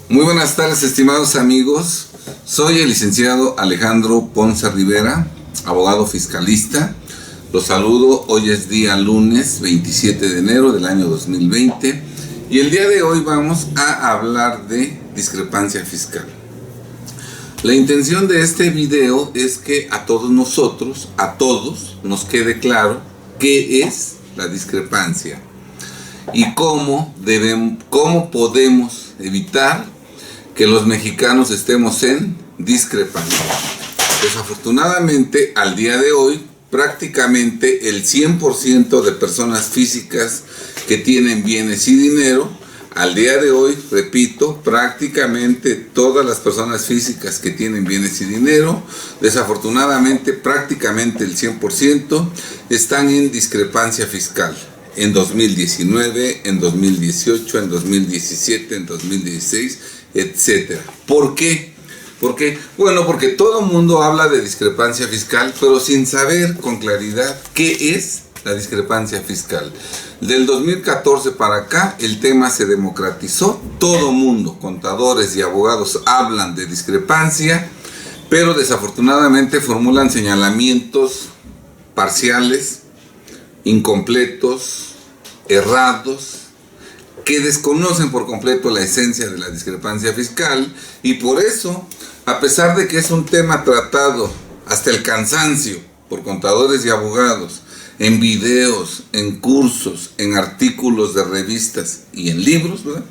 Muy buenas tardes, estimados amigos. Soy el licenciado Alejandro Ponce Rivera, abogado fiscalista. Los saludo. Hoy es día lunes 27 de enero del año 2020 y el día de hoy vamos a hablar de discrepancia fiscal. La intención de este video es que a todos nosotros, nos quede claro qué es la discrepancia y cómo podemos evitar que los mexicanos estemos en discrepancia. Desafortunadamente, al día de hoy, prácticamente el 100% de personas físicas que tienen bienes y dinero, al día de hoy, repito, prácticamente todas las personas físicas que tienen bienes y dinero, desafortunadamente prácticamente el 100% están en discrepancia fiscal. En 2019, en 2018, en 2017, en 2016, etcétera. ¿Por qué? Bueno, porque todo el mundo habla de discrepancia fiscal, pero sin saber con claridad qué es la discrepancia fiscal. Del 2014 para acá, el tema se democratizó. Todo mundo, contadores y abogados, hablan de discrepancia, pero desafortunadamente formulan señalamientos parciales, incompletos, errados, que desconocen por completo la esencia de la discrepancia fiscal, y por eso, a pesar de que es un tema tratado hasta el cansancio por contadores y abogados, en videos, en cursos, en artículos de revistas y en libros, ¿verdad?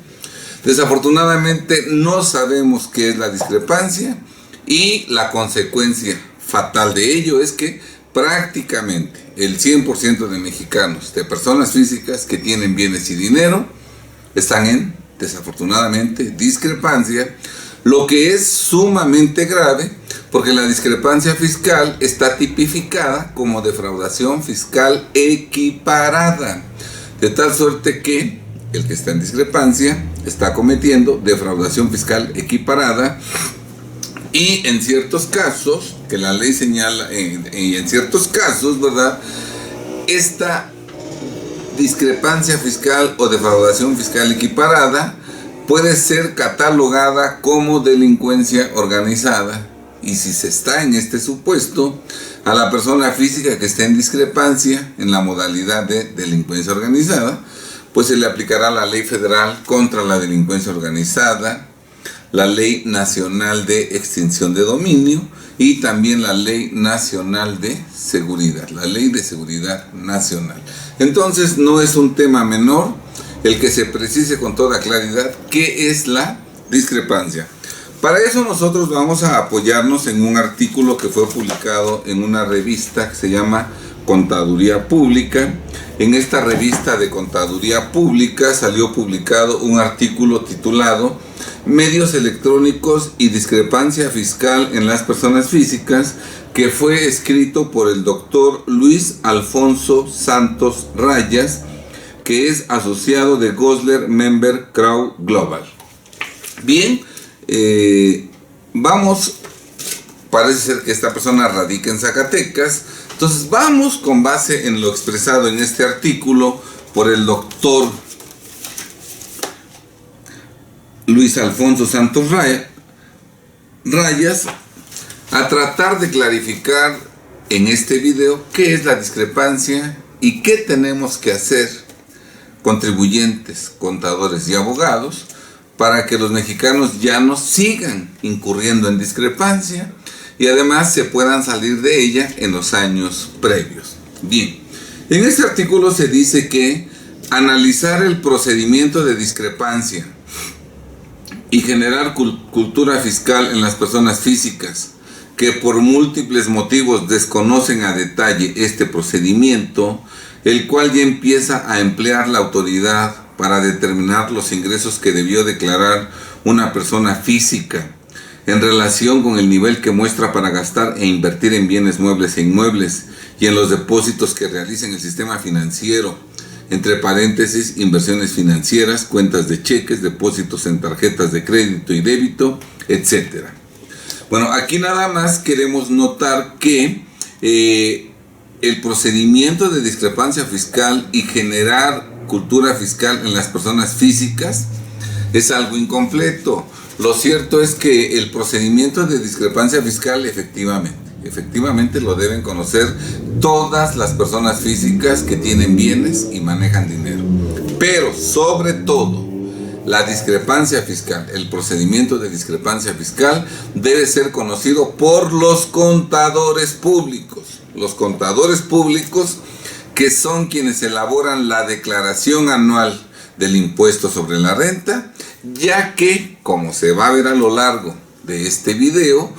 Desafortunadamente no sabemos qué es la discrepancia, y la consecuencia fatal de ello es que prácticamente el 100% de mexicanos, de personas físicas que tienen bienes y dinero, están en, desafortunadamente, discrepancia, lo que es sumamente grave, porque la discrepancia fiscal está tipificada como defraudación fiscal equiparada, de tal suerte que el que está en discrepancia está cometiendo defraudación fiscal equiparada, y en ciertos casos, que la ley señala, y en ciertos casos, ¿verdad?, esta discrepancia fiscal o defraudación fiscal equiparada puede ser catalogada como delincuencia organizada, y si se está en este supuesto, a la persona física que esté en discrepancia en la modalidad de delincuencia organizada, pues se le aplicará la ley federal contra la delincuencia organizada, la ley nacional de extinción de dominio y también la ley nacional de seguridad, la ley de seguridad nacional. Entonces no es un tema menor el que se precise con toda claridad qué es la discrepancia. Para eso nosotros vamos a apoyarnos en un artículo que fue publicado en una revista que se llama Contaduría Pública. En esta revista de Contaduría Pública salió publicado un artículo titulado Medios electrónicos y discrepancia fiscal en las personas físicas, que fue escrito por el doctor Luis Alfonso Santos Rayas, que es asociado de Gosler Member Crow Global. Bien, parece ser que esta persona radica en Zacatecas. Entonces vamos con base en lo expresado en este artículo por el doctor Luis Alfonso Santos Rayas a tratar de clarificar en este video qué es la discrepancia y qué tenemos que hacer contribuyentes, contadores y abogados para que los mexicanos ya no sigan incurriendo en discrepancia y además se puedan salir de ella en los años previos. Bien, en este artículo se dice que analizar el procedimiento de discrepancia y generar cultura fiscal en las personas físicas que por múltiples motivos desconocen a detalle este procedimiento, el cual ya empieza a emplear la autoridad para determinar los ingresos que debió declarar una persona física en relación con el nivel que muestra para gastar e invertir en bienes muebles e inmuebles y en los depósitos que realiza en el sistema financiero, entre paréntesis, inversiones financieras, cuentas de cheques, depósitos en tarjetas de crédito y débito, etc. Bueno, aquí nada más queremos notar que el procedimiento de discrepancia fiscal y generar cultura fiscal en las personas físicas es algo incompleto. Lo cierto es que el procedimiento de discrepancia fiscal efectivamente lo deben conocer todas las personas físicas que tienen bienes y manejan dinero. Pero sobre todo, la discrepancia fiscal, el procedimiento de discrepancia fiscal debe ser conocido por los contadores públicos. Los contadores públicos, que son quienes elaboran la declaración anual del impuesto sobre la renta, ya que, como se va a ver a lo largo de este video,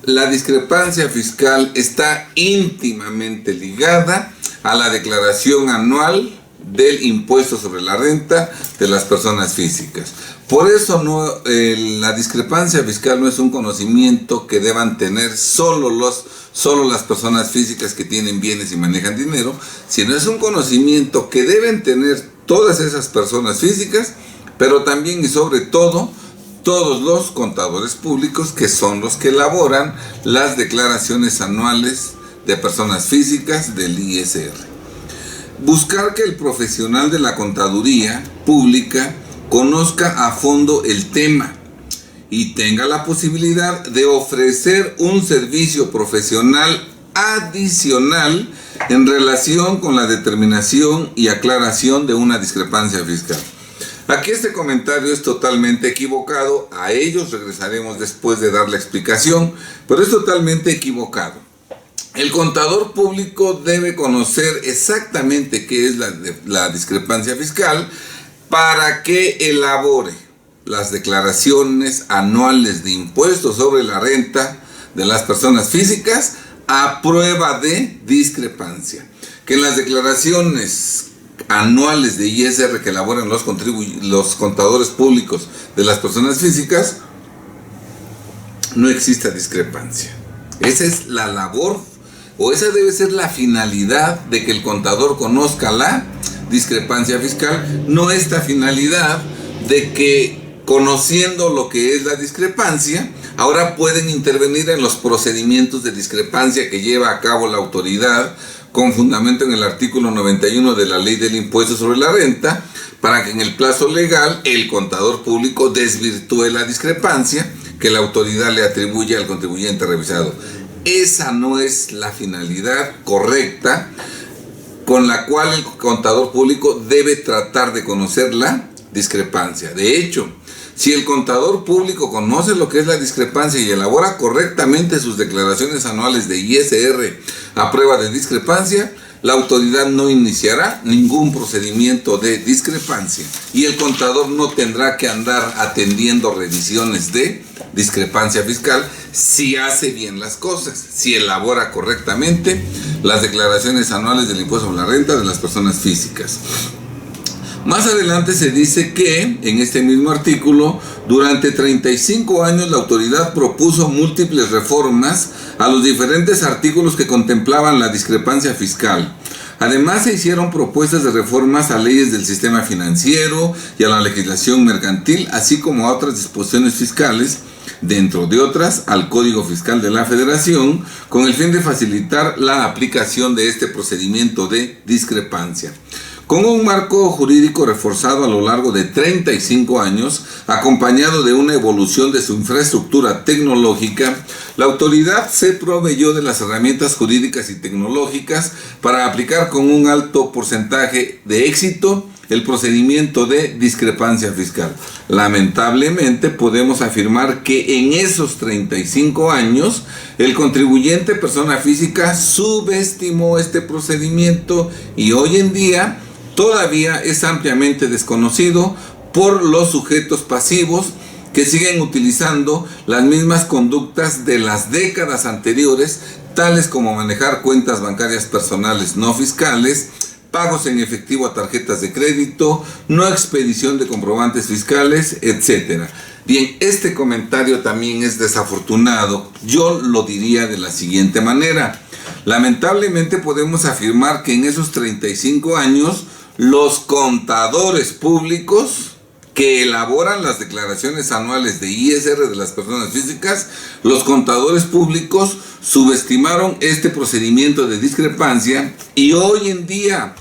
la discrepancia fiscal está íntimamente ligada a la declaración anual del impuesto sobre la renta de las personas físicas. Por eso la discrepancia fiscal no es un conocimiento que deban tener solo las personas físicas que tienen bienes y manejan dinero, sino es un conocimiento que deben tener todas esas personas físicas, pero también y sobre todo todos los contadores públicos, que son los que elaboran las declaraciones anuales de personas físicas del ISR. Buscar que el profesional de la contaduría pública conozca a fondo el tema y tenga la posibilidad de ofrecer un servicio profesional adicional en relación con la determinación y aclaración de una discrepancia fiscal. Aquí este comentario es totalmente equivocado, a ellos regresaremos después de dar la explicación, pero es totalmente equivocado. El contador público debe conocer exactamente qué es la discrepancia fiscal para que elabore las declaraciones anuales de impuestos sobre la renta de las personas físicas a prueba de discrepancia. Que en las declaraciones anuales de ISR que elaboran los contadores públicos de las personas físicas no exista discrepancia. Esa es la labor, o esa debe ser la finalidad de que el contador conozca la discrepancia fiscal, no esta finalidad de que, conociendo lo que es la discrepancia, ahora pueden intervenir en los procedimientos de discrepancia que lleva a cabo la autoridad con fundamento en el artículo 91 de la Ley del Impuesto sobre la Renta, para que en el plazo legal el contador público desvirtúe la discrepancia que la autoridad le atribuye al contribuyente revisado. Esa no es la finalidad correcta con la cual el contador público debe tratar de conocer la discrepancia. De hecho, si el contador público conoce lo que es la discrepancia y elabora correctamente sus declaraciones anuales de ISR a prueba de discrepancia, la autoridad no iniciará ningún procedimiento de discrepancia y el contador no tendrá que andar atendiendo revisiones de discrepancia fiscal si hace bien las cosas, si elabora correctamente las declaraciones anuales del impuesto sobre la renta de las personas físicas. Más adelante se dice que, en este mismo artículo, durante 35 años la autoridad propuso múltiples reformas a los diferentes artículos que contemplaban la discrepancia fiscal. Además se hicieron propuestas de reformas a leyes del sistema financiero y a la legislación mercantil, así como a otras disposiciones fiscales, dentro de otras al Código Fiscal de la Federación, con el fin de facilitar la aplicación de este procedimiento de discrepancia. Con un marco jurídico reforzado a lo largo de 35 años, acompañado de una evolución de su infraestructura tecnológica, la autoridad se proveyó de las herramientas jurídicas y tecnológicas para aplicar con un alto porcentaje de éxito el procedimiento de discrepancia fiscal. Lamentablemente podemos afirmar que en esos 35 años el contribuyente persona física subestimó este procedimiento y hoy en día todavía es ampliamente desconocido por los sujetos pasivos que siguen utilizando las mismas conductas de las décadas anteriores, tales como manejar cuentas bancarias personales no fiscales, pagos en efectivo a tarjetas de crédito, no expedición de comprobantes fiscales, etc. Bien, este comentario también es desafortunado. Yo lo diría de la siguiente manera. Lamentablemente podemos afirmar que en esos 35 años los contadores públicos que elaboran las declaraciones anuales de ISR de las personas físicas, los contadores públicos subestimaron este procedimiento de discrepancia y hoy en día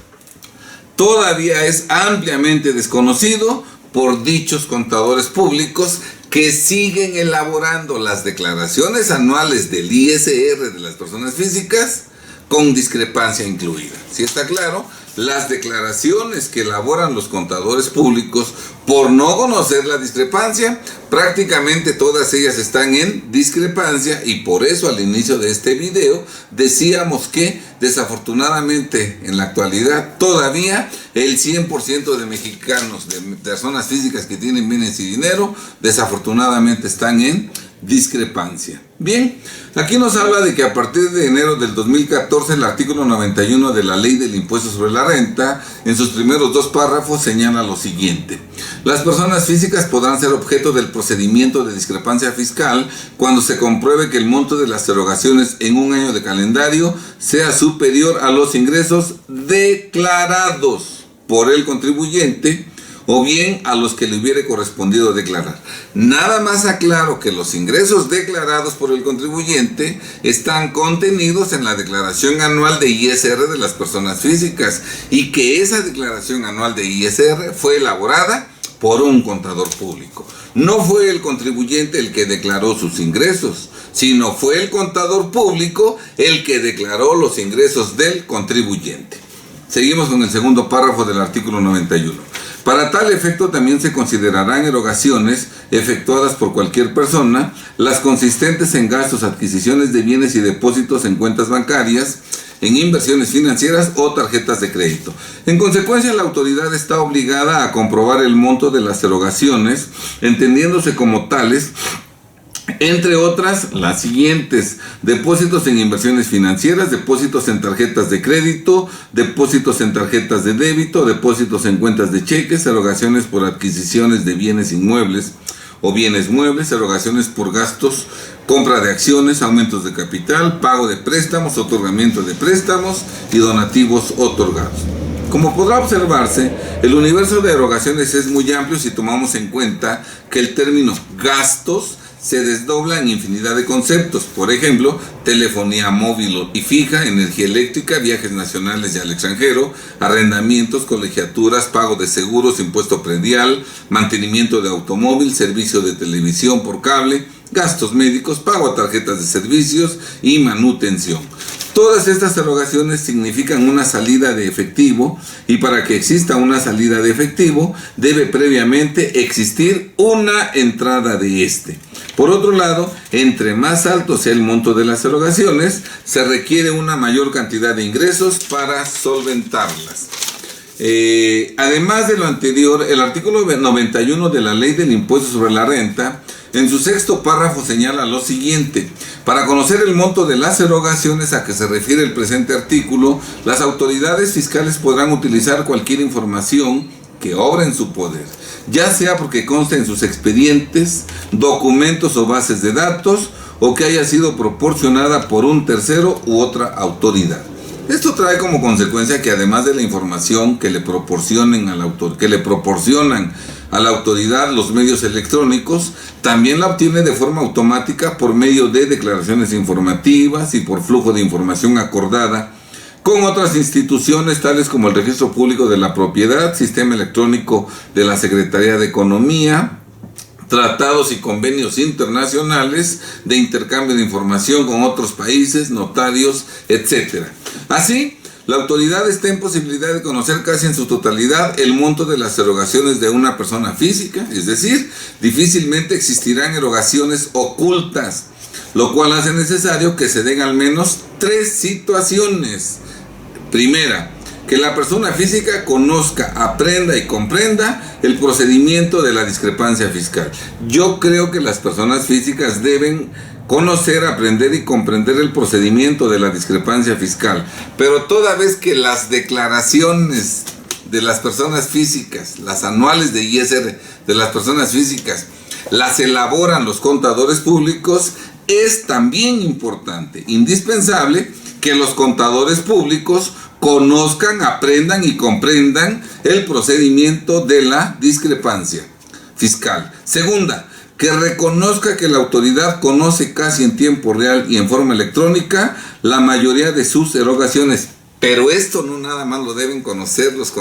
todavía es ampliamente desconocido por dichos contadores públicos que siguen elaborando las declaraciones anuales del ISR de las personas físicas con discrepancia incluida. ¿Sí está claro? Las declaraciones que elaboran los contadores públicos, por no conocer la discrepancia, prácticamente todas ellas están en discrepancia, y por eso al inicio de este video decíamos que desafortunadamente en la actualidad todavía el 100% de mexicanos, de personas físicas que tienen bienes y dinero, desafortunadamente están en discrepancia. Bien, aquí nos habla de que a partir de enero del 2014 el artículo 91 de la Ley del Impuesto sobre la Renta, en sus primeros 2 párrafos, señala lo siguiente: las personas físicas podrán ser objeto del procedimiento de discrepancia fiscal cuando se compruebe que el monto de las erogaciones en un año de calendario sea superior a los ingresos declarados por el contribuyente o bien a los que le hubiere correspondido declarar. Nada más aclaro que los ingresos declarados por el contribuyente están contenidos en la declaración anual de ISR de las personas físicas, y que esa declaración anual de ISR fue elaborada por un contador público. No fue el contribuyente el que declaró sus ingresos, sino fue el contador público el que declaró los ingresos del contribuyente. Seguimos con el segundo párrafo del artículo 91. Para tal efecto también se considerarán erogaciones efectuadas por cualquier persona, las consistentes en gastos, adquisiciones de bienes y depósitos en cuentas bancarias, en inversiones financieras o tarjetas de crédito. En consecuencia, la autoridad está obligada a comprobar el monto de las erogaciones, entendiéndose como tales, entre otras, las siguientes: depósitos en inversiones financieras, depósitos en tarjetas de crédito, depósitos en tarjetas de débito, depósitos en cuentas de cheques, erogaciones por adquisiciones de bienes inmuebles o bienes muebles, erogaciones por gastos, compra de acciones, aumentos de capital, pago de préstamos, otorgamiento de préstamos y donativos otorgados. Como podrá observarse, el universo de erogaciones es muy amplio si tomamos en cuenta que el término gastos se desdobla en infinidad de conceptos. Por ejemplo, telefonía móvil y fija, energía eléctrica, viajes nacionales y al extranjero, arrendamientos, colegiaturas, pago de seguros, impuesto predial, mantenimiento de automóvil, servicio de televisión por cable, gastos médicos, pago a tarjetas de servicios y manutención. Todas estas erogaciones significan una salida de efectivo, y para que exista una salida de efectivo debe previamente existir una entrada de este. Por otro lado, entre más alto sea el monto de las erogaciones, se requiere una mayor cantidad de ingresos para solventarlas. Además de lo anterior, el artículo 91 de la Ley del Impuesto sobre la Renta, en su 6º párrafo, señala lo siguiente: para conocer el monto de las erogaciones a que se refiere el presente artículo, las autoridades fiscales podrán utilizar cualquier información que obra en su poder, ya sea porque conste en sus expedientes, documentos o bases de datos, o que haya sido proporcionada por un tercero u otra autoridad. Esto trae como consecuencia que, además de la información que le proporcionan a la autoridad los medios electrónicos, también la obtiene de forma automática por medio de declaraciones informativas y por flujo de información acordada con otras instituciones, tales como el Registro Público de la Propiedad, Sistema Electrónico de la Secretaría de Economía, tratados y convenios internacionales de intercambio de información con otros países, notarios, etc. Así, la autoridad está en posibilidad de conocer casi en su totalidad el monto de las erogaciones de una persona física, es decir, difícilmente existirán erogaciones ocultas, lo cual hace necesario que se den al menos 3 situaciones. Primera, que la persona física conozca, aprenda y comprenda el procedimiento de la discrepancia fiscal. Yo creo que las personas físicas deben conocer, aprender y comprender el procedimiento de la discrepancia fiscal, pero toda vez que las declaraciones de las personas físicas, las anuales de ISR de las personas físicas, las elaboran los contadores públicos, es también importante, indispensable, que los contadores públicos conozcan, aprendan y comprendan el procedimiento de la discrepancia fiscal. Segunda, que reconozca que la autoridad conoce casi en tiempo real y en forma electrónica la mayoría de sus erogaciones. Pero esto no nada más lo deben conocer los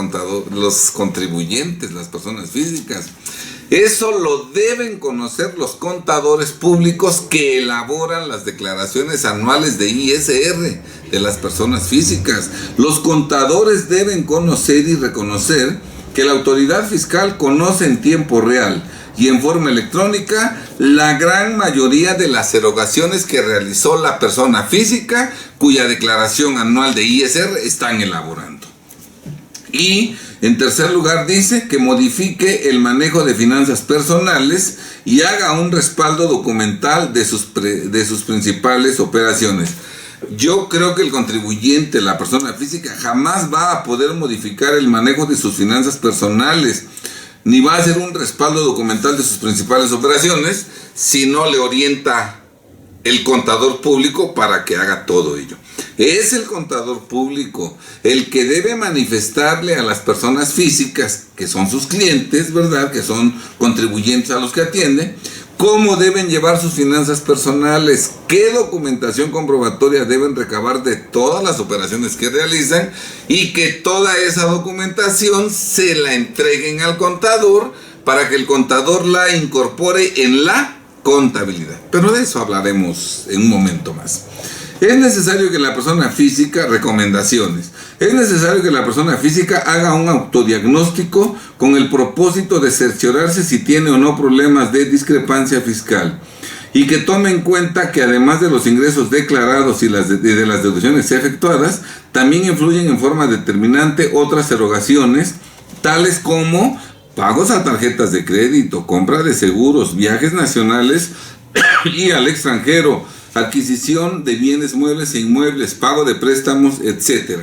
contribuyentes, las personas físicas. Eso lo deben conocer los contadores públicos que elaboran las declaraciones anuales de ISR de las personas físicas. Los contadores deben conocer y reconocer que la autoridad fiscal conoce en tiempo real y en forma electrónica la gran mayoría de las erogaciones que realizó la persona física cuya declaración anual de ISR están elaborando. Y en tercer lugar dice que modifique el manejo de finanzas personales y haga un respaldo documental de sus principales operaciones. Yo creo que el contribuyente, la persona física, jamás va a poder modificar el manejo de sus finanzas personales, ni va a hacer un respaldo documental de sus principales operaciones si no le orienta el contador público para que haga todo ello. Es el contador público el que debe manifestarle a las personas físicas, que son sus clientes, ¿verdad?, que son contribuyentes a los que atiende, cómo deben llevar sus finanzas personales, qué documentación comprobatoria deben recabar de todas las operaciones que realizan y que toda esa documentación se la entreguen al contador para que el contador la incorpore en la contabilidad. Pero de eso hablaremos en un momento más. Es necesario que la persona física, recomendaciones, es necesario que la persona física haga un autodiagnóstico con el propósito de cerciorarse si tiene o no problemas de discrepancia fiscal y que tome en cuenta que además de los ingresos declarados y de las deducciones efectuadas, también influyen en forma determinante otras erogaciones, tales como pagos a tarjetas de crédito, compra de seguros, viajes nacionales y al extranjero, adquisición de bienes muebles e inmuebles, pago de préstamos, etc.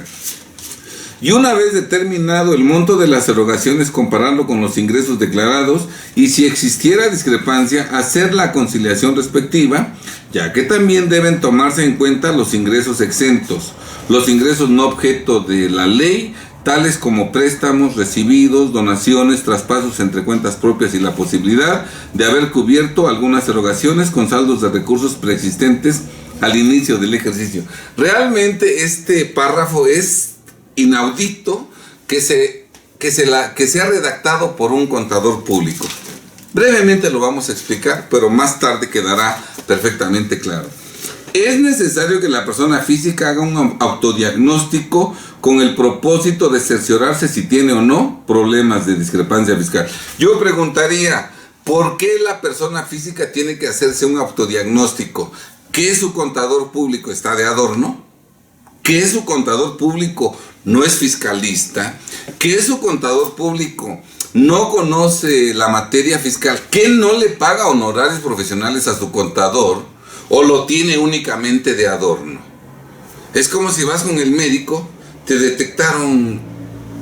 Y una vez determinado el monto de las erogaciones, compararlo con los ingresos declarados y si existiera discrepancia, hacer la conciliación respectiva, ya que también deben tomarse en cuenta los ingresos exentos, los ingresos no objeto de la ley, tales como préstamos recibidos, donaciones, traspasos entre cuentas propias y la posibilidad de haber cubierto algunas erogaciones con saldos de recursos preexistentes al inicio del ejercicio. Realmente este párrafo es inaudito que sea redactado por un contador público. Brevemente lo vamos a explicar, pero más tarde quedará perfectamente claro. Es necesario que la persona física haga un autodiagnóstico con el propósito de cerciorarse si tiene o no problemas de discrepancia fiscal. Yo preguntaría, ¿por qué la persona física tiene que hacerse un autodiagnóstico? ¿Que su contador público está de adorno? ¿Que su contador público no es fiscalista? ¿Que su contador público no conoce la materia fiscal? ¿Que no le paga honorarios profesionales a su contador? ¿O lo tiene únicamente de adorno? Es como si vas con el médico, te detectaron,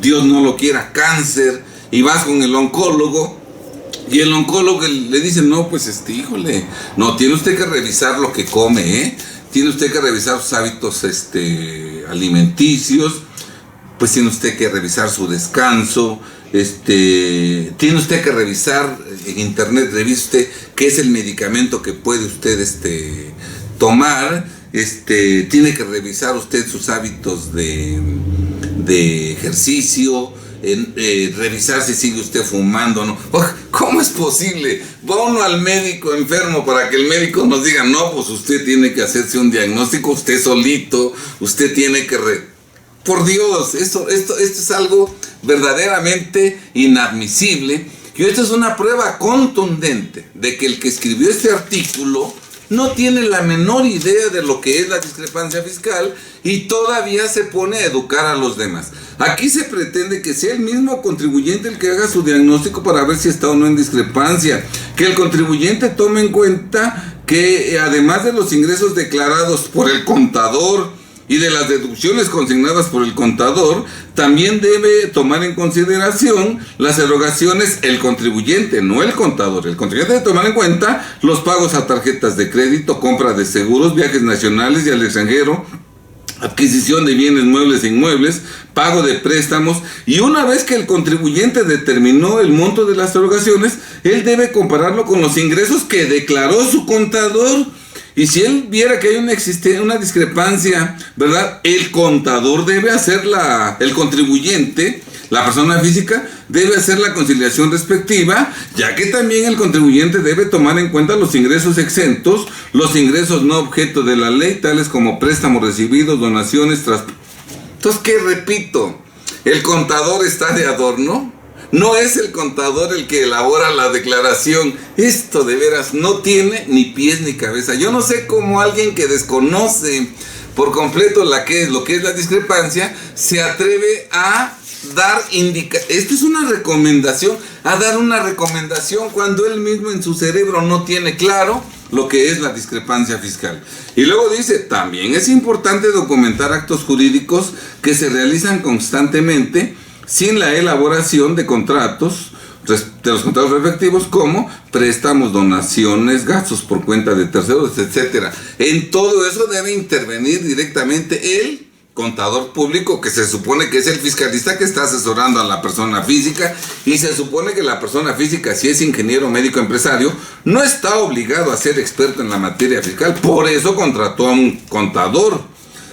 Dios no lo quiera, cáncer, y vas con el oncólogo, y el oncólogo le dice, no, pues híjole, no, tiene usted que revisar lo que come, tiene usted que revisar sus hábitos alimenticios, pues tiene usted que revisar su descanso, tiene usted que revisar en internet, revise usted qué es el medicamento que puede usted tomar, tiene que revisar usted sus hábitos de ejercicio, revisar si sigue usted fumando o no. ¿Cómo es posible? Va uno al médico enfermo para que el médico nos diga, no, pues usted tiene que hacerse un diagnóstico usted solito, usted tiene que... Por Dios, esto es algo verdaderamente inadmisible. Y esto es una prueba contundente de que el que escribió este artículo no tiene la menor idea de lo que es la discrepancia fiscal y todavía se pone a educar a los demás. Aquí se pretende que sea el mismo contribuyente el que haga su diagnóstico para ver si está o no en discrepancia. Que el contribuyente tome en cuenta que además de los ingresos declarados por el contador y de las deducciones consignadas por el contador, también debe tomar en consideración las erogaciones el contribuyente, no el contador. El contribuyente debe tomar en cuenta los pagos a tarjetas de crédito, compra de seguros, viajes nacionales y al extranjero, adquisición de bienes muebles e inmuebles, pago de préstamos, y una vez que el contribuyente determinó el monto de las erogaciones, él debe compararlo con los ingresos que declaró su contador. Y si él viera que hay una discrepancia, ¿verdad? El contador debe hacer el contribuyente La persona física debe hacer la conciliación respectiva, ya que también el contribuyente debe tomar en cuenta los ingresos exentos, los ingresos no objeto de la ley, tales como préstamos recibidos, donaciones, Entonces, ¿qué repito? ¿El contador está de adorno? No es el contador el que elabora la declaración. Esto de veras no tiene ni pies ni cabeza. Yo no sé cómo alguien que desconoce por completo lo que es la discrepancia se atreve a dar esto es una recomendación, a dar una recomendación cuando él mismo en su cerebro no tiene claro lo que es la discrepancia fiscal. Y luego dice, también es importante documentar actos jurídicos que se realizan constantemente sin la elaboración de contratos, de los contratos respectivos, como préstamos, donaciones, gastos por cuenta de terceros, etcétera. En todo eso debe intervenir directamente el contador público, que se supone que es el fiscalista que está asesorando a la persona física, y se supone que la persona física, si es ingeniero, médico, empresario, no está obligado a ser experto en la materia fiscal, por eso contrató a un contador.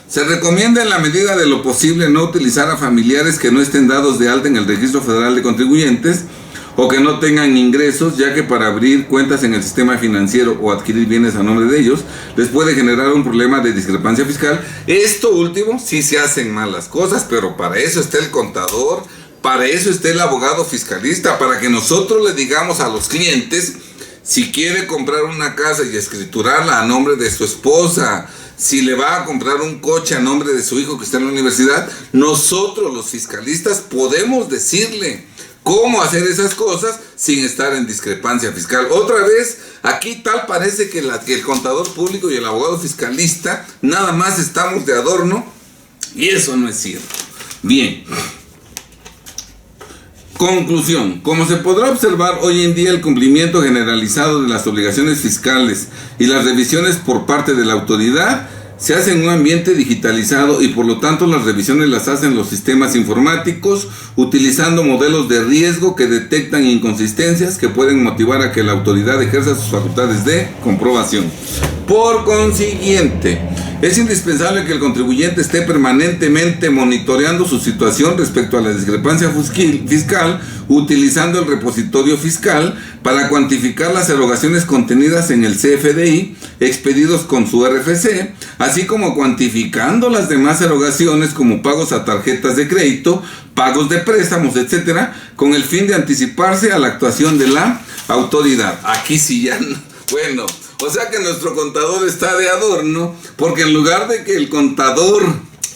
Se recomienda en la medida de lo posible no utilizar a familiares que no estén dados de alta en el Registro Federal de Contribuyentes o que no tengan ingresos, ya que para abrir cuentas en el sistema financiero o adquirir bienes a nombre de ellos les puede generar un problema de discrepancia fiscal. Esto último sí se hacen malas cosas, pero para eso está el contador, para eso está el abogado fiscalista, para que nosotros le digamos a los clientes si quiere comprar una casa y escriturarla a nombre de su esposa, si le va a comprar un coche a nombre de su hijo que está en la universidad, nosotros los fiscalistas podemos decirle cómo hacer esas cosas sin estar en discrepancia fiscal. Otra vez, aquí tal parece que el contador público y el abogado fiscalista nada más estamos de adorno, y eso no es cierto. Bien. Conclusión. Como se podrá observar hoy en día, el cumplimiento generalizado de las obligaciones fiscales y las revisiones por parte de la autoridad se hace en un ambiente digitalizado, y por lo tanto las revisiones las hacen los sistemas informáticos utilizando modelos de riesgo que detectan inconsistencias que pueden motivar a que la autoridad ejerza sus facultades de comprobación. Por consiguiente, es indispensable que el contribuyente esté permanentemente monitoreando su situación respecto a la discrepancia fiscal, utilizando el repositorio fiscal para cuantificar las erogaciones contenidas en el CFDI expedidos con su RFC, así como cuantificando las demás erogaciones como pagos a tarjetas de crédito, pagos de préstamos, etcétera, con el fin de anticiparse a la actuación de la autoridad. Aquí sí ya no, bueno, o sea que nuestro contador está de adorno, porque en lugar de que el contador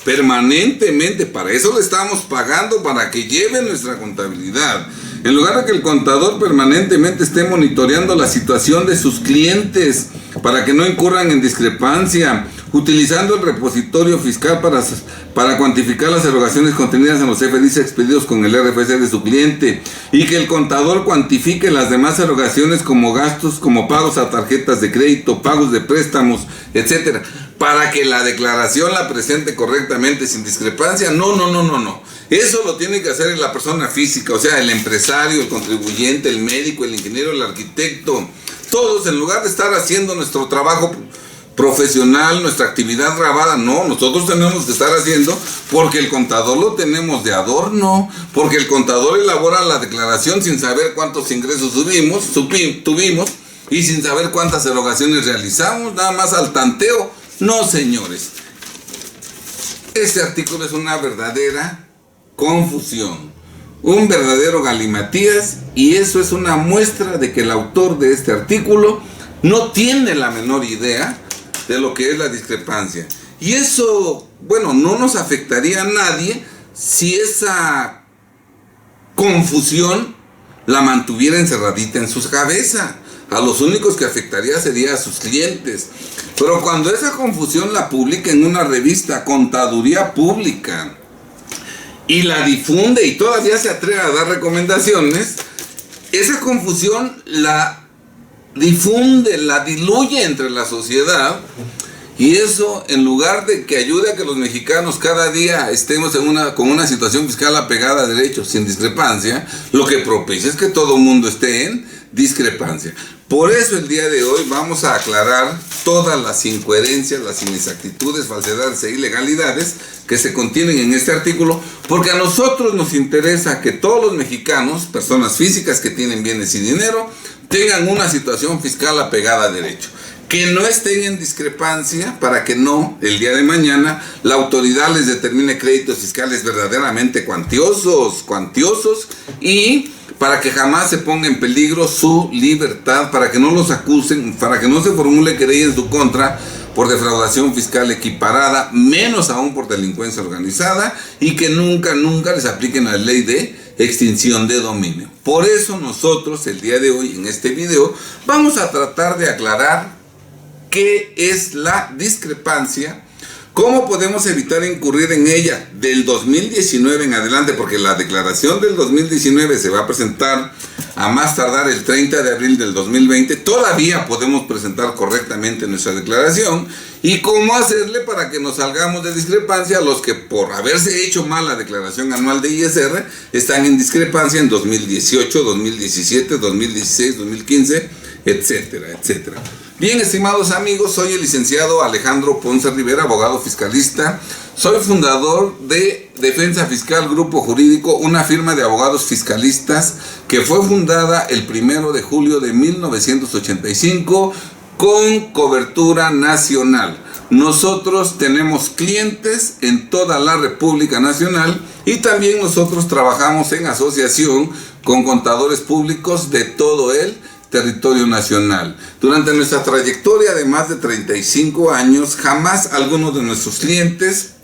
permanentemente, para eso le estamos pagando, para que lleve nuestra contabilidad, en lugar de que el contador permanentemente esté monitoreando la situación de sus clientes para que no incurran en discrepancia, utilizando el repositorio fiscal para cuantificar las erogaciones contenidas en los CFDIs expedidos con el RFC de su cliente, y que el contador cuantifique las demás erogaciones como gastos, como pagos a tarjetas de crédito, pagos de préstamos, etcétera, para que la declaración la presente correctamente sin discrepancia. No. Eso lo tiene que hacer la persona física, o sea, el empresario, el contribuyente, el médico, el ingeniero, el arquitecto. Todos, en lugar de estar haciendo nuestro trabajo profesional, nuestra actividad grabada, no, nosotros tenemos que estar haciendo, porque el contador lo tenemos de adorno, porque el contador elabora la declaración sin saber cuántos ingresos tuvimos y sin saber cuántas erogaciones realizamos, nada más al tanteo. No, señores, este artículo es una verdadera confusión, un verdadero galimatías, y eso es una muestra de que el autor de este artículo no tiene la menor idea de lo que es la discrepancia. Y eso, bueno, no nos afectaría a nadie si esa confusión la mantuviera encerradita en su cabeza. A los únicos que afectaría sería a sus clientes. Pero cuando esa confusión la publica en una revista, Contaduría Pública, y la difunde y todavía se atreve a dar recomendaciones, esa confusión la difunde, la diluye entre la sociedad, y eso, en lugar de que ayude a que los mexicanos cada día estemos con una situación fiscal apegada a derechos sin discrepancia, lo que propicia es que todo el mundo esté en discrepancia. Por eso el día de hoy vamos a aclarar todas las incoherencias, las inexactitudes, falsedades e ilegalidades que se contienen en este artículo, porque a nosotros nos interesa que todos los mexicanos, personas físicas que tienen bienes y dinero, tengan una situación fiscal apegada a derecho, que no estén en discrepancia para que no, el día de mañana, la autoridad les determine créditos fiscales verdaderamente cuantiosos y para que jamás se ponga en peligro su libertad, para que no los acusen, para que no se formule querella en su contra por defraudación fiscal equiparada, menos aún por delincuencia organizada, y que nunca les apliquen la ley de extinción de dominio. Por eso nosotros el día de hoy en este video vamos a tratar de aclarar qué es la discrepancia, cómo podemos evitar incurrir en ella del 2019 en adelante, porque la declaración del 2019 se va a presentar a más tardar el 30 de abril del 2020. Todavía podemos presentar correctamente nuestra declaración, y cómo hacerle para que nos salgamos de discrepancia a los que por haberse hecho mal la declaración anual de ISR están en discrepancia en 2018, 2017, 2016, 2015, etcétera, etcétera. Bien, estimados amigos, soy el licenciado Alejandro Ponce Rivera, abogado fiscalista. Soy fundador de Defensa Fiscal Grupo Jurídico, una firma de abogados fiscalistas que fue fundada el 1 de julio de 1985 con cobertura nacional. Nosotros tenemos clientes en toda la República Nacional y también nosotros trabajamos en asociación con contadores públicos de todo el territorio nacional. Durante nuestra trayectoria de más de 35 años, jamás alguno de nuestros clientes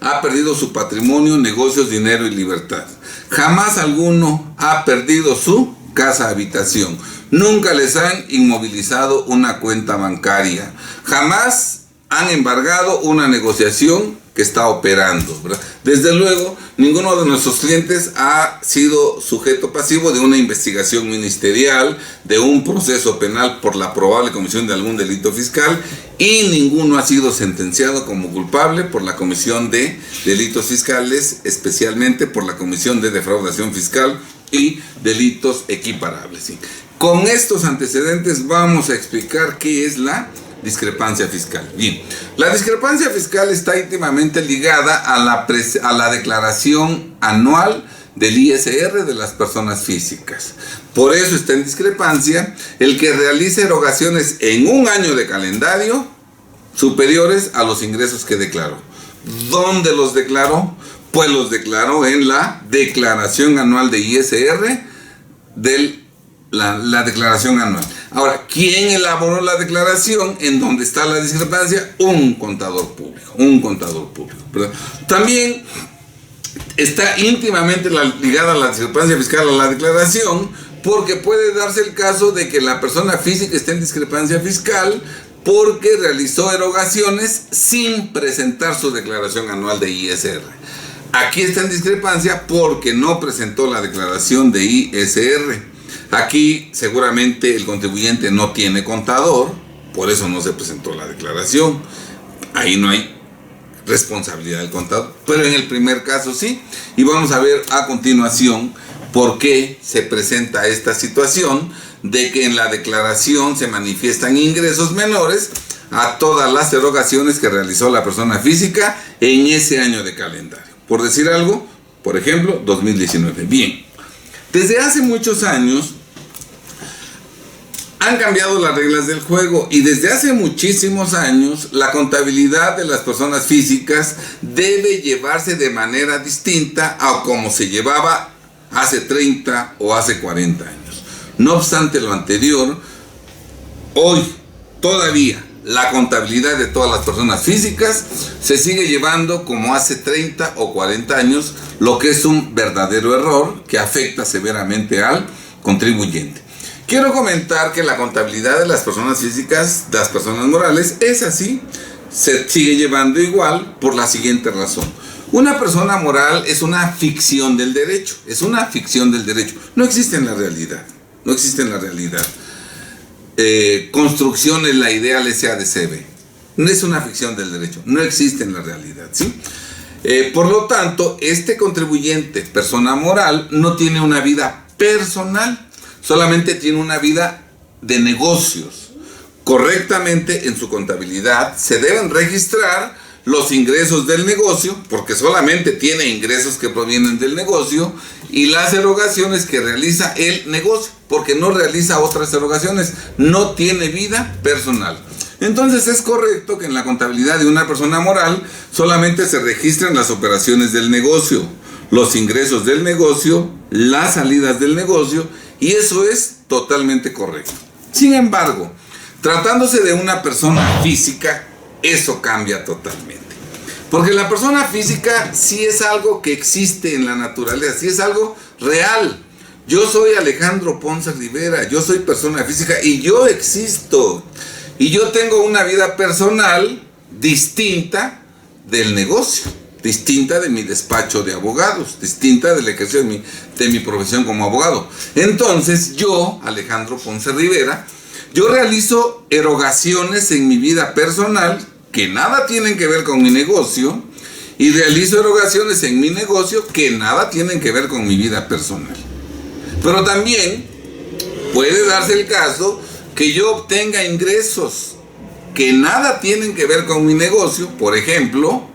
ha perdido su patrimonio, negocios, dinero y libertad. Jamás alguno ha perdido su casa habitación. Nunca les han inmovilizado una cuenta bancaria. Jamás han embargado una negociación que está operando, ¿verdad? Desde luego, ninguno de nuestros clientes ha sido sujeto pasivo de una investigación ministerial, de un proceso penal por la probable comisión de algún delito fiscal, y ninguno ha sido sentenciado como culpable por la comisión de delitos fiscales, especialmente por la comisión de defraudación fiscal y delitos equiparables, ¿sí? Con estos antecedentes vamos a explicar qué es la discrepancia fiscal. Bien, la discrepancia fiscal está íntimamente ligada a la declaración anual del ISR de las personas físicas. Por eso está en discrepancia el que realice erogaciones en un año de calendario superiores a los ingresos que declaró. ¿Dónde los declaró? Pues los declaró en la declaración anual de ISR la declaración anual. Ahora, ¿quién elaboró la declaración? ¿En dónde está la discrepancia? Un contador público, ¿verdad? También está íntimamente ligada la discrepancia fiscal a la declaración, porque puede darse el caso de que la persona física esté en discrepancia fiscal porque realizó erogaciones sin presentar su declaración anual de ISR. Aquí está en discrepancia porque no presentó la declaración de ISR. Aquí seguramente el contribuyente no tiene contador, por eso no se presentó la declaración. Ahí no hay responsabilidad del contador, pero en el primer caso sí. Y vamos a ver a continuación por qué se presenta esta situación de que en la declaración se manifiestan ingresos menores a todas las erogaciones que realizó la persona física en ese año de calendario. Por decir algo, por ejemplo, 2019. Bien, desde hace muchos años han cambiado las reglas del juego, y desde hace muchísimos años la contabilidad de las personas físicas debe llevarse de manera distinta a como se llevaba hace 30 o hace 40 años. No obstante lo anterior, hoy todavía la contabilidad de todas las personas físicas se sigue llevando como hace 30 o 40 años, lo que es un verdadero error que afecta severamente al contribuyente. Quiero comentar que la contabilidad de las personas físicas, de las personas morales, es así, se sigue llevando igual por la siguiente razón. Una persona moral es una ficción del derecho, no existe en la realidad, Construcciones La Ideal SADCB, no es una ficción del derecho, no existe en la realidad, ¿sí? Por lo tanto, este contribuyente, persona moral, no tiene una vida personal, solamente tiene una vida de negocios correctamente en su contabilidad, se deben registrar los ingresos del negocio, porque solamente tiene ingresos que provienen del negocio, y las erogaciones que realiza el negocio, porque no realiza otras erogaciones, no tiene vida personal. Entonces es correcto que en la contabilidad de una persona moral solamente se registren las operaciones del negocio, los ingresos del negocio, las salidas del negocio, y eso es totalmente correcto. Sin embargo, tratándose de una persona física, eso cambia totalmente. Porque la persona física sí es algo que existe en la naturaleza, sí es algo real. Yo soy Alejandro Ponce Rivera, yo soy persona física y yo existo. Y yo tengo una vida personal distinta del negocio, distinta de mi despacho de abogados, distinta del ejercicio de mi profesión como abogado. Entonces yo, Alejandro Ponce Rivera, yo realizo erogaciones en mi vida personal que nada tienen que ver con mi negocio, y realizo erogaciones en mi negocio que nada tienen que ver con mi vida personal. Pero también puede darse el caso que yo obtenga ingresos que nada tienen que ver con mi negocio. Por ejemplo,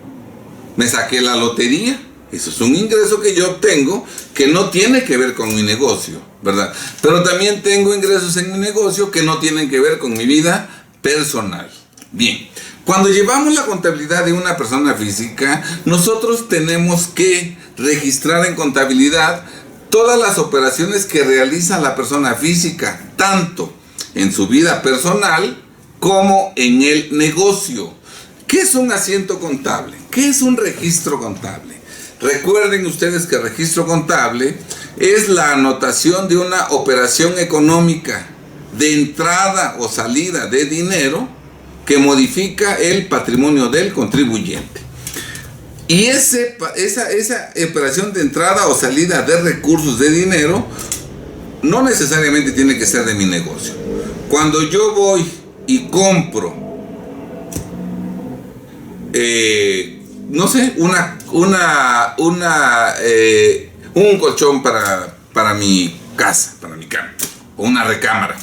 me saqué la lotería. Eso es un ingreso que yo obtengo que no tiene que ver con mi negocio, ¿verdad? Pero también tengo ingresos en mi negocio que no tienen que ver con mi vida personal. Bien, cuando llevamos la contabilidad de una persona física, nosotros tenemos que registrar en contabilidad todas las operaciones que realiza la persona física, tanto en su vida personal como en el negocio. ¿Qué es un asiento contable? ¿Qué es un registro contable? Recuerden ustedes que registro contable es la anotación de una operación económica de entrada o salida de dinero que modifica el patrimonio del contribuyente. Y esa operación de entrada o salida de recursos de dinero no necesariamente tiene que ser de mi negocio. Cuando yo voy y compro, no sé, un colchón para mi casa, para mi cama, o una recámara,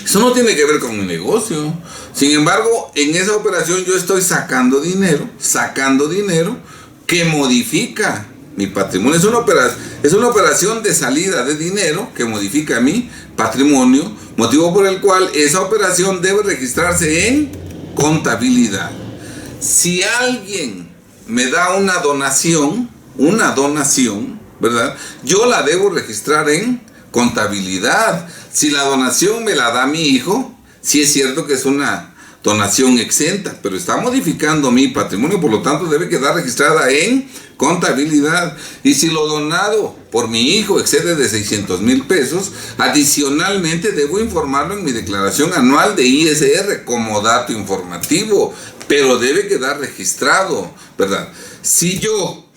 eso no tiene que ver con mi negocio. Sin embargo, en esa operación yo estoy sacando dinero que modifica mi patrimonio. Es una operación de salida de dinero que modifica mi patrimonio, motivo por el cual esa operación debe registrarse en contabilidad. Si alguien me da una donación, ¿verdad? Yo la debo registrar en contabilidad. Si la donación me la da mi hijo, sí es cierto que es una donación exenta, pero está modificando mi patrimonio, por lo tanto debe quedar registrada en contabilidad. Y si lo donado por mi hijo excede de 600,000 pesos, adicionalmente debo informarlo en mi declaración anual de ISR como dato informativo, pero debe quedar registrado, ¿verdad? Si yo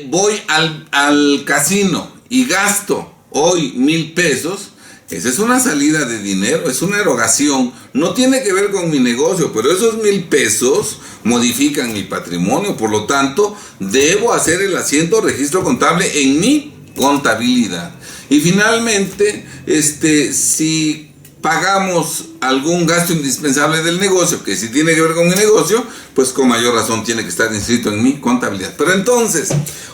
voy al casino y gasto hoy 1,000 pesos, esa es una salida de dinero, es una erogación, no tiene que ver con mi negocio, pero esos 1,000 pesos modifican mi patrimonio, por lo tanto, debo hacer el asiento registro contable en mi contabilidad. Y finalmente, si pagamos algún gasto indispensable del negocio, que si tiene que ver con mi negocio, pues con mayor razón tiene que estar inscrito en mi contabilidad. Pero entonces,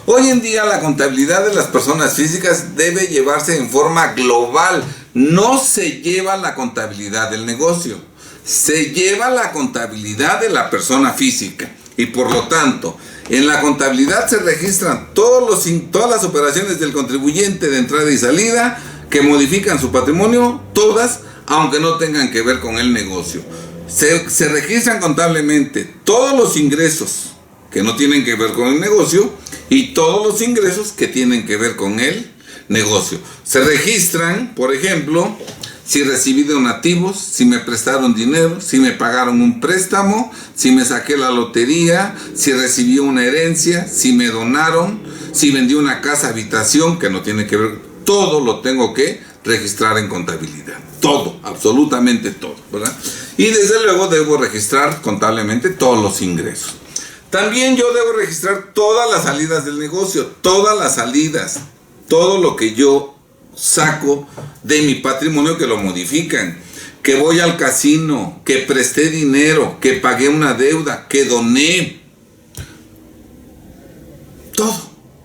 hoy en día la contabilidad de las personas físicas debe llevarse en forma global. No se lleva la contabilidad del negocio, se lleva la contabilidad de la persona física. Y por lo tanto, en la contabilidad se registran todas las operaciones del contribuyente de entrada y salida que modifican su patrimonio, todas, aunque no tengan que ver con el negocio. Se registran contablemente todos los ingresos que no tienen que ver con el negocio y todos los ingresos que tienen que ver con el negocio. Se registran, por ejemplo, si recibí donativos, si me prestaron dinero, si me pagaron un préstamo, si me saqué la lotería, si recibí una herencia, si me donaron, si vendí una casa, habitación, que no tiene que ver. Todo lo tengo que registrar en contabilidad. Todo, absolutamente todo, ¿verdad? Y desde luego debo registrar contablemente todos los ingresos. También yo debo registrar todas las salidas del negocio, todas las salidas, todo lo que yo saco de mi patrimonio que lo modifican, que voy al casino, que presté dinero, que pagué una deuda, que doné.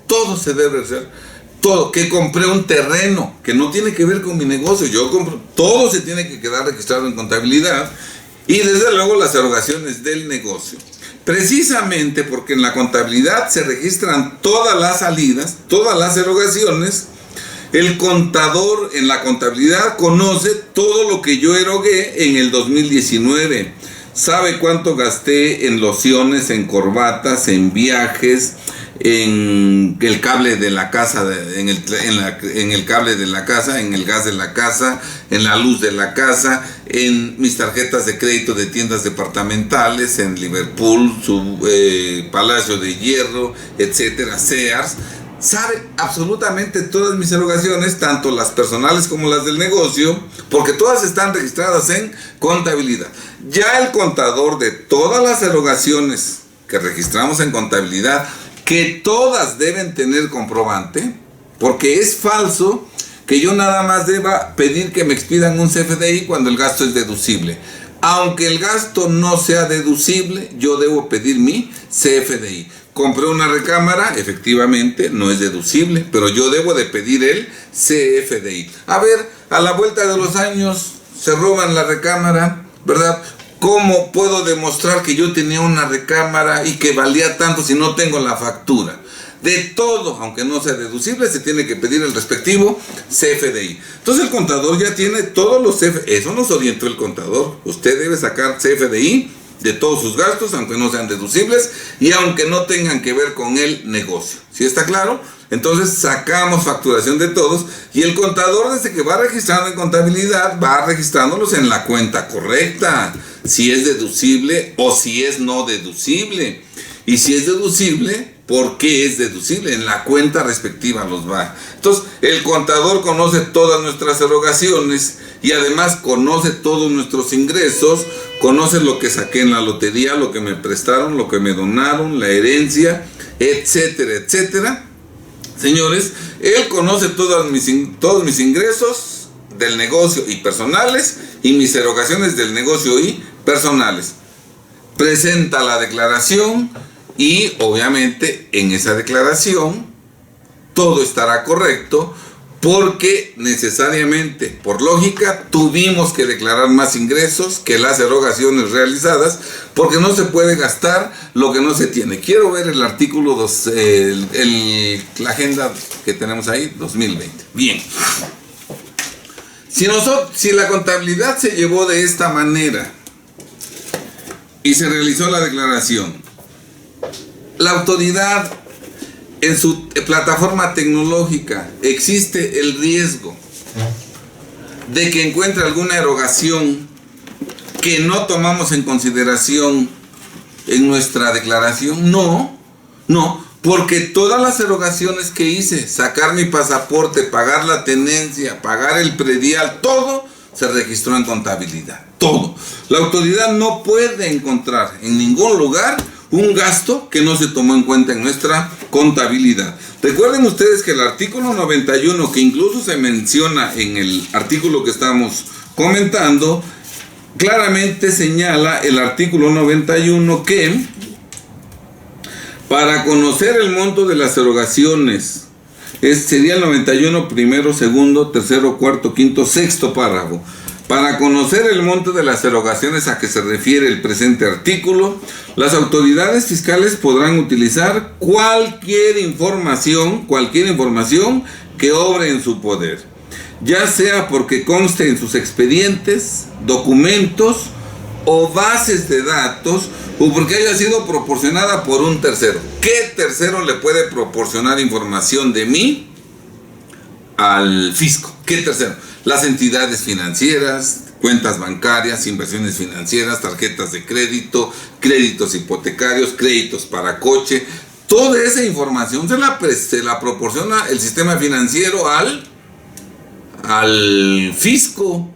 Todo se debe hacer. Todo, que compré un terreno que no tiene que ver con mi negocio, yo compro, todo se tiene que quedar registrado en contabilidad, y desde luego las erogaciones del negocio. Precisamente porque en la contabilidad se registran todas las salidas, todas las erogaciones. El contador en la contabilidad conoce todo lo que yo erogué en el 2019. Sabe cuánto gasté en lociones, en corbatas, en viajes, en el cable de la casa, en el cable de la casa, en el gas de la casa, en la luz de la casa, en mis tarjetas de crédito de tiendas departamentales, en Liverpool, Palacio de Hierro, etcétera, Sears. Sabe absolutamente todas mis erogaciones, tanto las personales como las del negocio, porque todas están registradas en contabilidad. Ya el contador de todas las erogaciones que registramos en contabilidad, que todas deben tener comprobante, porque es falso que yo nada más deba pedir que me expidan un CFDI cuando el gasto es deducible. Aunque el gasto no sea deducible, yo debo pedir mi CFDI. Compré una recámara, efectivamente, no es deducible, pero yo debo de pedir el CFDI. A ver, a la vuelta de los años se roban la recámara, ¿verdad? ¿Cómo puedo demostrar que yo tenía una recámara y que valía tanto si no tengo la factura? De todo, aunque no sea deducible, se tiene que pedir el respectivo CFDI. Entonces el contador ya tiene todos los CFDI. Eso nos orientó el contador. Usted debe sacar CFDI de todos sus gastos, aunque no sean deducibles y aunque no tengan que ver con el negocio. ¿Sí está claro? Entonces sacamos facturación de todos, y el contador, desde que va registrando en contabilidad, va registrándolos en la cuenta correcta, si es deducible o si es no deducible. Y si es deducible, ¿por qué es deducible? En la cuenta respectiva los va. Entonces, el contador conoce todas nuestras erogaciones y además conoce todos nuestros ingresos, conoce lo que saqué en la lotería, lo que me prestaron, lo que me donaron, la herencia, etcétera, etcétera. Señores, él conoce todos mis ingresos del negocio y personales, y mis erogaciones del negocio y personales. Presenta la declaración y obviamente en esa declaración todo estará correcto, porque necesariamente, por lógica, tuvimos que declarar más ingresos que las erogaciones realizadas, porque no se puede gastar lo que no se tiene. Quiero ver el artículo 2, la agenda que tenemos ahí, 2020. Bien. Si la contabilidad se llevó de esta manera y se realizó la declaración, la autoridad en su plataforma tecnológica, existe el riesgo de que encuentre alguna erogación que no tomamos en consideración en nuestra declaración. No, porque todas las erogaciones que hice, sacar mi pasaporte, pagar la tenencia, pagar el predial, todo se registró en contabilidad, todo. La autoridad no puede encontrar en ningún lugar un gasto que no se tomó en cuenta en nuestra contabilidad. Recuerden ustedes que el artículo 91, que incluso se menciona en el artículo que estamos comentando, claramente señala el artículo 91 que para conocer el monto de las erogaciones, sería el 91 primero, segundo, tercero, cuarto, quinto, sexto párrafo. Para conocer el monto de las erogaciones a que se refiere el presente artículo, las autoridades fiscales podrán utilizar cualquier información que obre en su poder, ya sea porque conste en sus expedientes, documentos o bases de datos, o porque haya sido proporcionada por un tercero. ¿Qué tercero le puede proporcionar información de mí al fisco? ¿Qué tercero? Las entidades financieras, cuentas bancarias, inversiones financieras, tarjetas de crédito, créditos hipotecarios, créditos para coche. Toda esa información se la proporciona el sistema financiero al fisco.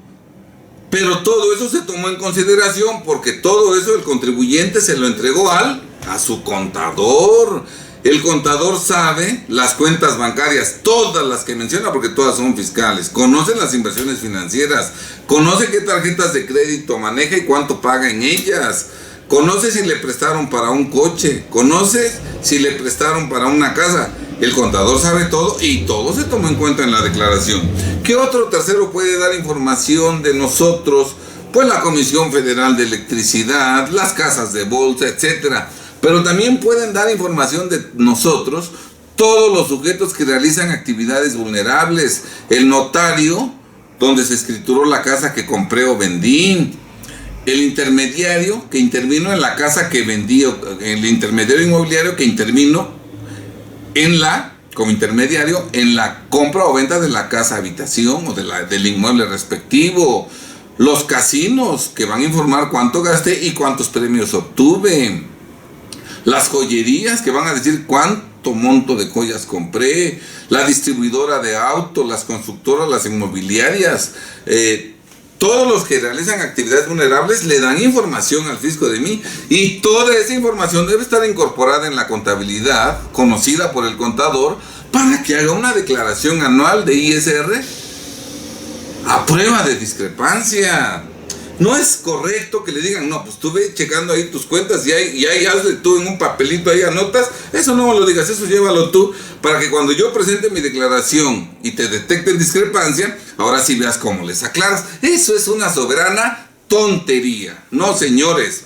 Pero todo eso se tomó en consideración, porque todo eso el contribuyente se lo entregó a su contador. El contador sabe las cuentas bancarias, todas las que menciona, porque todas son fiscales. Conoce las inversiones financieras, conoce qué tarjetas de crédito maneja y cuánto paga en ellas. Conoce si le prestaron para un coche, conoce si le prestaron para una casa. El contador sabe todo y todo se toma en cuenta en la declaración. ¿Qué otro tercero puede dar información de nosotros? Pues la Comisión Federal de Electricidad, las casas de bolsa, etcétera. Pero también pueden dar información de nosotros todos los sujetos que realizan actividades vulnerables. El notario, donde se escrituró la casa que compré o vendí. El intermediario que intervino en la casa que vendí, el intermediario inmobiliario que intervino como intermediario en la compra o venta de la casa habitación o del inmueble respectivo. Los casinos que van a informar cuánto gasté y cuántos premios obtuve. Las joyerías que van a decir cuánto monto de joyas compré. La distribuidora de autos, las constructoras, las inmobiliarias. Todos los que realizan actividades vulnerables le dan información al fisco de mí y toda esa información debe estar incorporada en la contabilidad conocida por el contador para que haga una declaración anual de ISR a prueba de discrepancia. No es correcto que le digan, no, pues tú ve checando ahí tus cuentas y ahí hazle tú en un papelito, ahí anotas. Eso no me lo digas, eso llévalo tú para que cuando yo presente mi declaración y te detecten discrepancia, ahora sí veas cómo les aclaras. Eso es una soberana tontería. No, señores.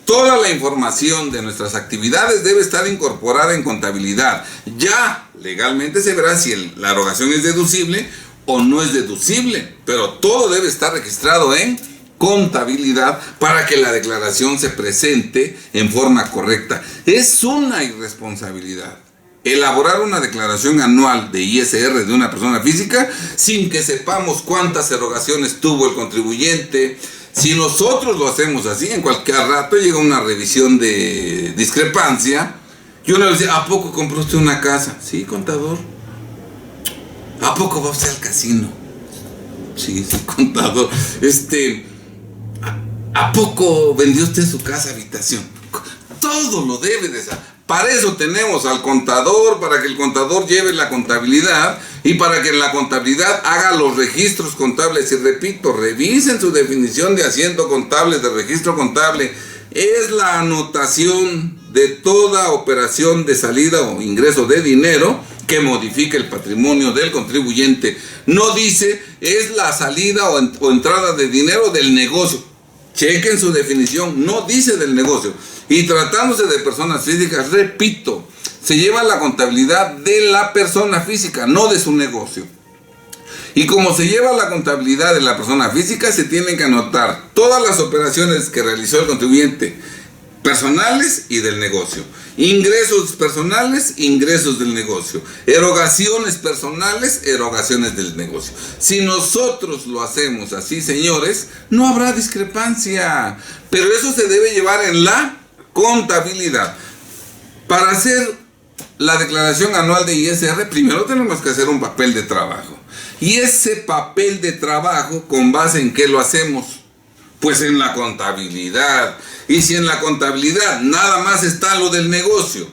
Toda la información de nuestras actividades debe estar incorporada en contabilidad. Ya legalmente se verá si la erogación es deducible o no es deducible, pero todo debe estar registrado en contabilidad para que la declaración se presente en forma correcta. Es una irresponsabilidad elaborar una declaración anual de ISR de una persona física sin que sepamos cuántas erogaciones tuvo el contribuyente. Si nosotros lo hacemos así, en cualquier rato llega una revisión de discrepancia y uno le dice, ¿a poco compró usted una casa? Sí, contador. ¿A poco va usted al casino? Sí, contador. ¿A poco vendió usted su casa habitación? Todo lo debe de saber. Para eso tenemos al contador, para que el contador lleve la contabilidad y para que en la contabilidad haga los registros contables. Y repito, revisen su definición de asiento contable, de registro contable. Es la anotación de toda operación de salida o ingreso de dinero que modifica el patrimonio del contribuyente. No dice es la salida o entrada de dinero del negocio. Chequen su definición, no dice del negocio. Y tratándose de personas físicas, repito, se lleva la contabilidad de la persona física, no de su negocio. Y como se lleva la contabilidad de la persona física, se tienen que anotar todas las operaciones que realizó el contribuyente, personales y del negocio. Ingresos personales, ingresos del negocio. Erogaciones personales, erogaciones del negocio. Si nosotros lo hacemos así, señores, no habrá discrepancia. Pero eso se debe llevar en la contabilidad. Para hacer la declaración anual de ISR, primero tenemos que hacer un papel de trabajo. Y ese papel de trabajo, ¿con base en qué lo hacemos? Pues en la contabilidad. Y si en la contabilidad nada más está lo del negocio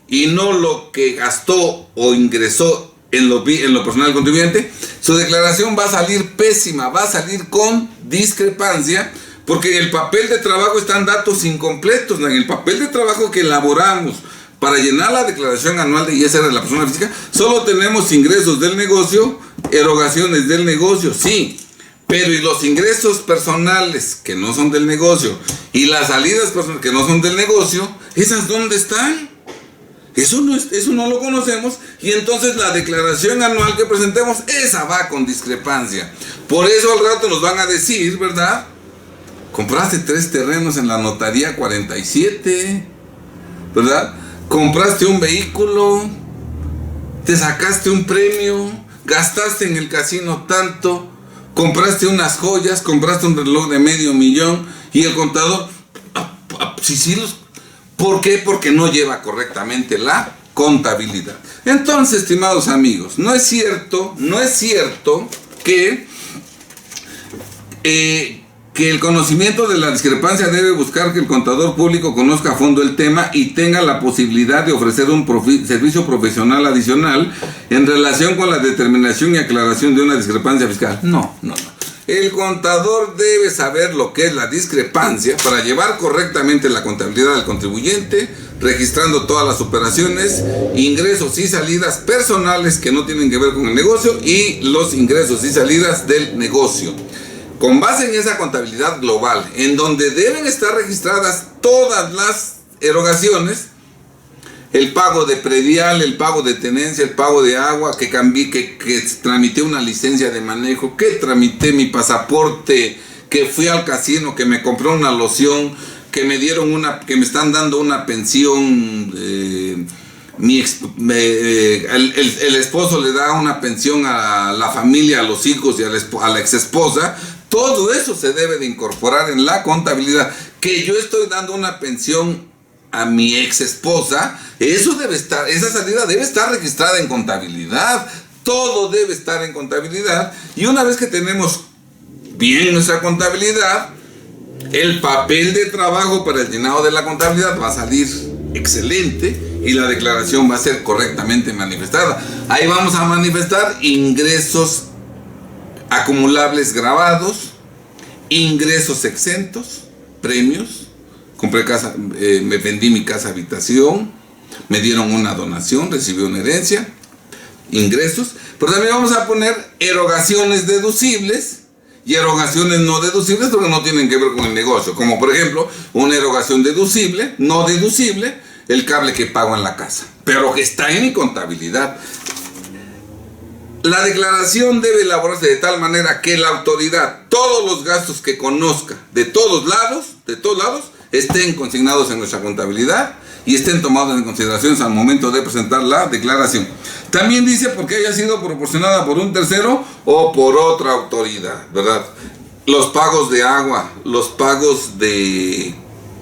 y no lo que gastó o ingresó en lo personal del contribuyente, su declaración va a salir pésima, va a salir con discrepancia, porque en el papel de trabajo están datos incompletos. En el papel de trabajo que elaboramos para llenar la declaración anual de ISR de la persona física, solo tenemos ingresos del negocio, erogaciones del negocio, sí. Pero y los ingresos personales que no son del negocio y las salidas personales que no son del negocio, ¿esas dónde están? Eso no lo conocemos y entonces la declaración anual que presentemos, esa va con discrepancia. Por eso al rato nos van a decir, ¿verdad? Compraste 3 terrenos en la notaría 47, ¿verdad? Compraste un vehículo, te sacaste un premio, gastaste en el casino tanto. Compraste unas joyas, compraste un reloj de $500,000 y el contador, ¿por qué? Porque no lleva correctamente la contabilidad. Entonces, estimados amigos, no es cierto que que el conocimiento de la discrepancia debe buscar que el contador público conozca a fondo el tema y tenga la posibilidad de ofrecer un servicio profesional adicional en relación con la determinación y aclaración de una discrepancia fiscal. No. El contador debe saber lo que es la discrepancia para llevar correctamente la contabilidad del contribuyente, registrando todas las operaciones, ingresos y salidas personales que no tienen que ver con el negocio y los ingresos y salidas del negocio. Con base en esa contabilidad global, en donde deben estar registradas todas las erogaciones, el pago de predial, el pago de tenencia, el pago de agua, que tramité una licencia de manejo, que tramité mi pasaporte, que fui al casino, que me compré una loción, que me están dando una pensión, el esposo le da una pensión a la familia, a los hijos y a la exesposa. Todo eso se debe de incorporar en la contabilidad. Que yo estoy dando una pensión a mi ex esposa, esa salida debe estar registrada en contabilidad. Todo debe estar en contabilidad. Y una vez que tenemos bien nuestra contabilidad, el papel de trabajo para el llenado de la contabilidad va a salir excelente y la declaración va a ser correctamente manifestada. Ahí vamos a manifestar ingresos acumulables grabados, ingresos exentos, premios, compré casa, me vendí mi casa habitación, me dieron una donación, recibí una herencia, ingresos, pero también vamos a poner erogaciones deducibles y erogaciones no deducibles porque no tienen que ver con el negocio, como por ejemplo una erogación deducible, no deducible, el cable que pago en la casa, pero que está en mi contabilidad. La declaración debe elaborarse de tal manera que la autoridad, todos los gastos que conozca de todos lados, estén consignados en nuestra contabilidad y estén tomados en consideración al momento de presentar la declaración. También dice porque haya sido proporcionada por un tercero o por otra autoridad, ¿verdad? Los pagos de agua, los pagos de,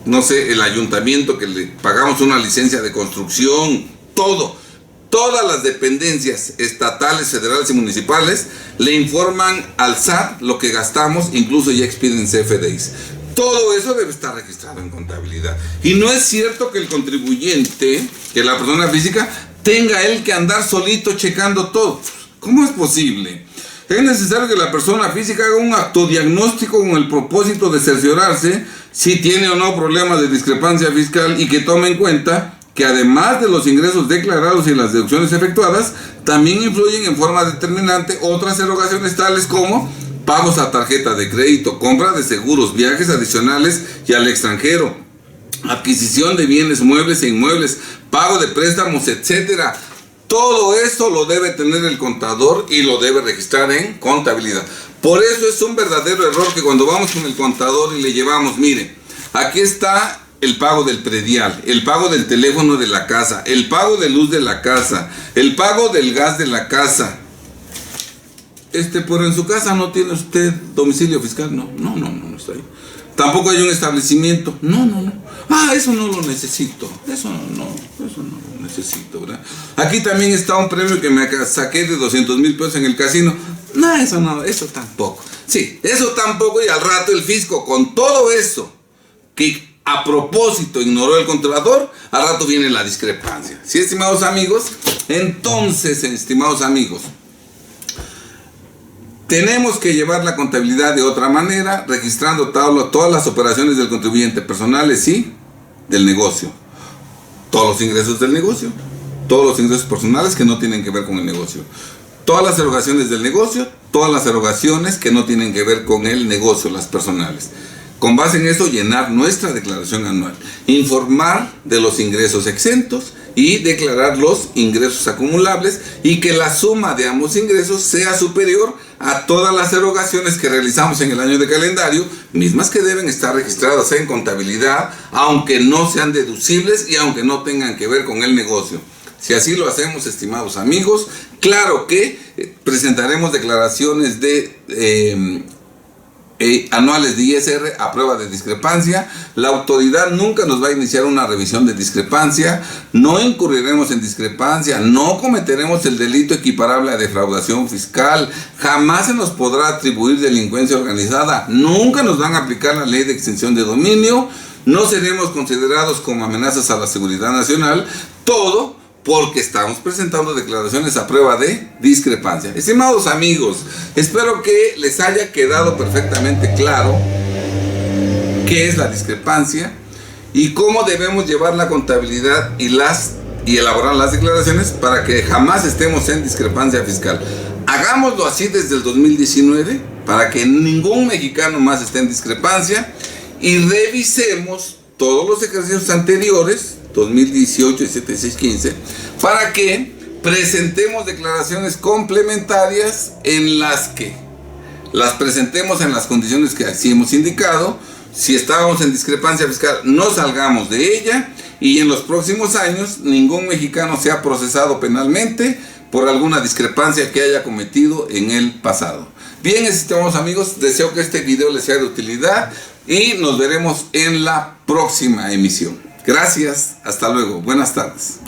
no sé, el ayuntamiento que le pagamos una licencia de construcción, todas las dependencias estatales, federales y municipales le informan al SAT lo que gastamos, incluso ya expiden CFDIs. Todo eso debe estar registrado en contabilidad. Y no es cierto que el contribuyente, que la persona física, tenga él que andar solito checando todo. ¿Cómo es posible? Es necesario que la persona física haga un autodiagnóstico con el propósito de cerciorarse si tiene o no problemas de discrepancia fiscal y que tome en cuenta que además de los ingresos declarados y las deducciones efectuadas, también influyen en forma determinante otras erogaciones tales como pagos a tarjeta de crédito, compra de seguros, viajes adicionales y al extranjero, adquisición de bienes muebles e inmuebles, pago de préstamos, etcétera. Todo esto lo debe tener el contador y lo debe registrar en contabilidad. Por eso es un verdadero error que cuando vamos con el contador y le llevamos, mire, aquí está el pago del predial, el pago del teléfono de la casa, el pago de luz de la casa, el pago del gas de la casa. Pero en su casa no tiene usted domicilio fiscal, no está ahí. Tampoco hay un establecimiento, no. Eso no lo necesito, eso no lo necesito, ¿verdad? Aquí también está un premio que me saqué de 200,000 pesos en el casino. Eso tampoco. Sí, eso tampoco, y al rato el fisco con todo eso que a propósito ignoró el controlador, al rato viene la discrepancia. ¿Sí, estimados amigos? Entonces, estimados amigos, tenemos que llevar la contabilidad de otra manera, registrando todas las operaciones del contribuyente, personales y del negocio. Todos los ingresos del negocio, todos los ingresos personales que no tienen que ver con el negocio. Todas las erogaciones del negocio, todas las erogaciones que no tienen que ver con el negocio, las personales. Con base en eso, llenar nuestra declaración anual, informar de los ingresos exentos y declarar los ingresos acumulables y que la suma de ambos ingresos sea superior a todas las erogaciones que realizamos en el año de calendario, mismas que deben estar registradas en contabilidad, aunque no sean deducibles y aunque no tengan que ver con el negocio. Si así lo hacemos, estimados amigos, claro que presentaremos declaraciones de anuales de ISR a prueba de discrepancia. La autoridad nunca nos va a iniciar una revisión de discrepancia, no incurriremos en discrepancia, no cometeremos el delito equiparable a defraudación fiscal, jamás se nos podrá atribuir delincuencia organizada, nunca nos van a aplicar la ley de extinción de dominio, no seremos considerados como amenazas a la seguridad nacional, todo porque estamos presentando declaraciones a prueba de discrepancia. Estimados amigos, espero que les haya quedado perfectamente claro qué es la discrepancia y cómo debemos llevar la contabilidad y elaborar las declaraciones para que jamás estemos en discrepancia fiscal. Hagámoslo así desde el 2019 para que ningún mexicano más esté en discrepancia y revisemos todos los ejercicios anteriores 2018, 17, 16, 15, para que presentemos declaraciones complementarias en las que las presentemos en las condiciones que así hemos indicado. Si estábamos en discrepancia fiscal, no salgamos de ella y en los próximos años ningún mexicano sea procesado penalmente por alguna discrepancia que haya cometido en el pasado. Bien, estimados amigos, deseo que este video les sea de utilidad y nos veremos en la próxima emisión. Gracias, hasta luego, buenas tardes.